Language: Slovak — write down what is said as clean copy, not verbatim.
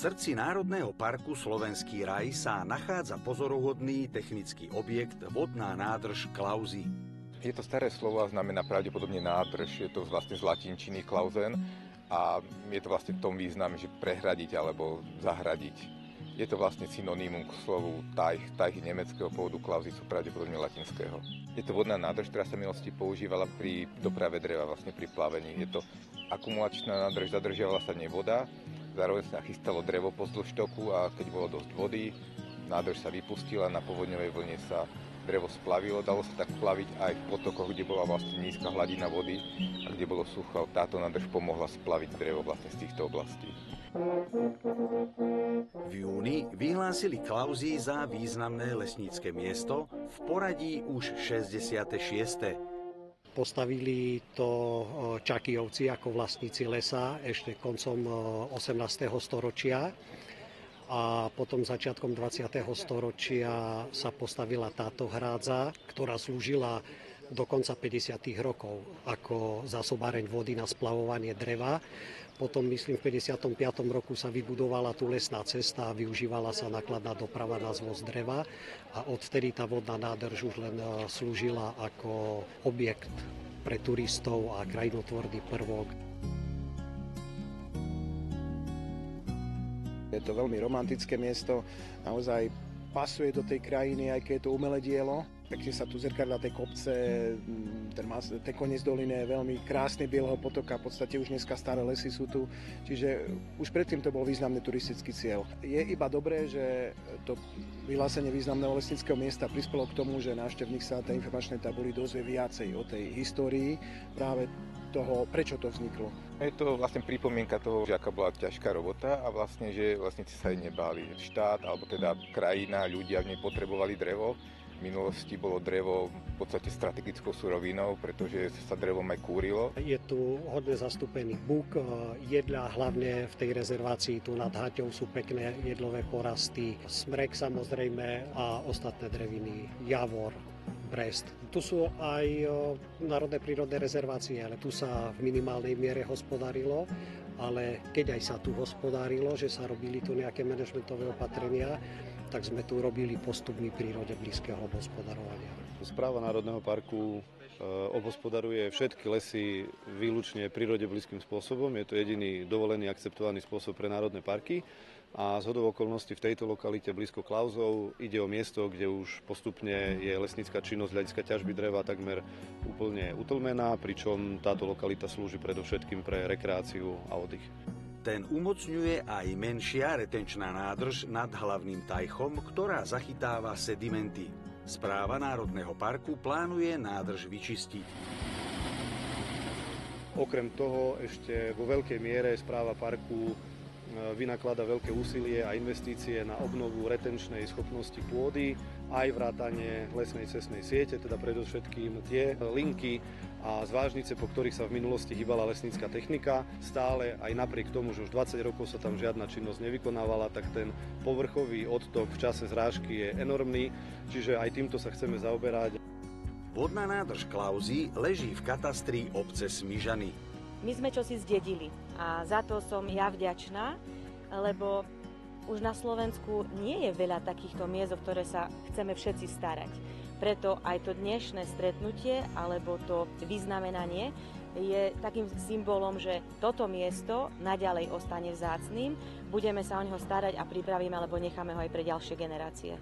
srdci Národného parku Slovenský raj sa nachádza pozoruhodný technický objekt vodná nádrž Klauzy. Je to staré slovo a znamená pravdepodobne nádrž. Je to vlastne z latinčiny klauzen a je to vlastne v tom význame, že prehradiť alebo zahradiť. Je to vlastne synonymum k slovu Teich. Teichy nemeckého pôvodu, Klauzy sú pravdepodobne latinského. Je to vodná nádrž, ktorá sa v minulosti používala pri doprave dreva, vlastne pri plavení. Je to akumulačná nádrž, zadržiavala sa v nej voda, zároveň sa chystalo drevo pozdĺž toku a keď bolo dosť vody, nádrž sa vypustila, na povodňovej vlne sa drevo splavilo. Dalo sa tak plaviť aj v potokoch, kde bola vlastne nízka hladina vody a kde bolo sucho. Táto nádrž pomohla splaviť drevo vlastne z týchto oblastí. V júni vyhlásili Klauzy za významné lesnícke miesto, v poradí už 66. Postavili to Čakijovci ako vlastníci lesa ešte koncom 18. storočia a potom začiatkom 20. storočia sa postavila táto hrádza, ktorá slúžila do konca 50. rokov ako zásobáreň vody na splavovanie dreva. Potom, myslím, v 55. roku sa vybudovala tu lesná cesta a využívala sa nákladná doprava na zvoz dreva a odvtedy tá vodná nádrž už len slúžila ako objekt pre turistov a krajinotvorný prvok. Je to veľmi romantické miesto, naozaj pasuje do tej krajiny, aj keď je to umelé dielo. Pekne sa tu zrkadlá tie kopce, ten koniec doliny je veľmi krásny Bieleho potoka, v podstate už dneska staré lesy sú tu, čiže už predtým to bol významný turistický cieľ. Je iba dobré, že to vyhlásenie významného lesníckeho miesta prispelo k tomu, že návštevník sa na tej informačnej tabuli dozvie viacej o tej histórii práve toho, prečo to vzniklo. Je to vlastne pripomienka toho, že aká bola ťažká robota a vlastne, že vlastníci sa jej nebáli. Štát, alebo teda krajina, ľudia v nej potrebovali drevo. V minulosti bolo drevo v podstate strategickou surovinou, pretože sa drevom aj kúrilo. Je tu hodne zastúpený buk, jedľa hlavne v tej rezervácii tu nad Haťou sú pekné jedlové porasty, smrek samozrejme a ostatné dreviny, javor, Brest. Tu sú aj národné prírodné rezervácie, ale tu sa v minimálnej miere hospodárilo, ale keď aj sa tu hospodárilo, že sa robili tu nejaké manažmentové opatrenia, tak sme tu robili postupný prírode blízkeho obhospodarovania. Správa Národného parku obhospodaruje všetky lesy výlučne prírode blízkym spôsobom. Je to jediný dovolený akceptovaný spôsob pre národné parky. A zhodou okolností v tejto lokalite blízko Klauzov ide o miesto, kde už postupne je lesnícka činnosť hľadiska ťažby dreva takmer úplne utlmená, pričom táto lokalita slúži predovšetkým pre rekreáciu a oddych. Ten umocňuje aj menšia retenčná nádrž nad hlavným Teichom, ktorá zachytáva sedimenty. Správa Národného parku plánuje nádrž vyčistiť. Okrem toho ešte vo veľkej miere správa parku vynaklada veľké úsilie a investície na obnovu retenčnej schopnosti pôdy, aj vrátanie lesnej cestnej siete, teda predovšetkým tie linky a zvážnice, po ktorých sa v minulosti hýbala lesnícka technika. Stále aj napriek tomu, že už 20 rokov sa tam žiadna činnosť nevykonávala, tak ten povrchový odtok v čase zrážky je enormný, čiže aj týmto sa chceme zaoberať. Vodná nádrž Klauzy leží v katastri obce Smižany. My sme čosi zdedili a za to som ja vďačná, lebo už na Slovensku nie je veľa takýchto miest, o ktoré sa chceme všetci starať. Preto aj to dnešné stretnutie alebo to vyznamenanie je takým symbolom, že toto miesto naďalej ostane vzácnym, budeme sa o neho starať a pripravíme alebo necháme ho aj pre ďalšie generácie.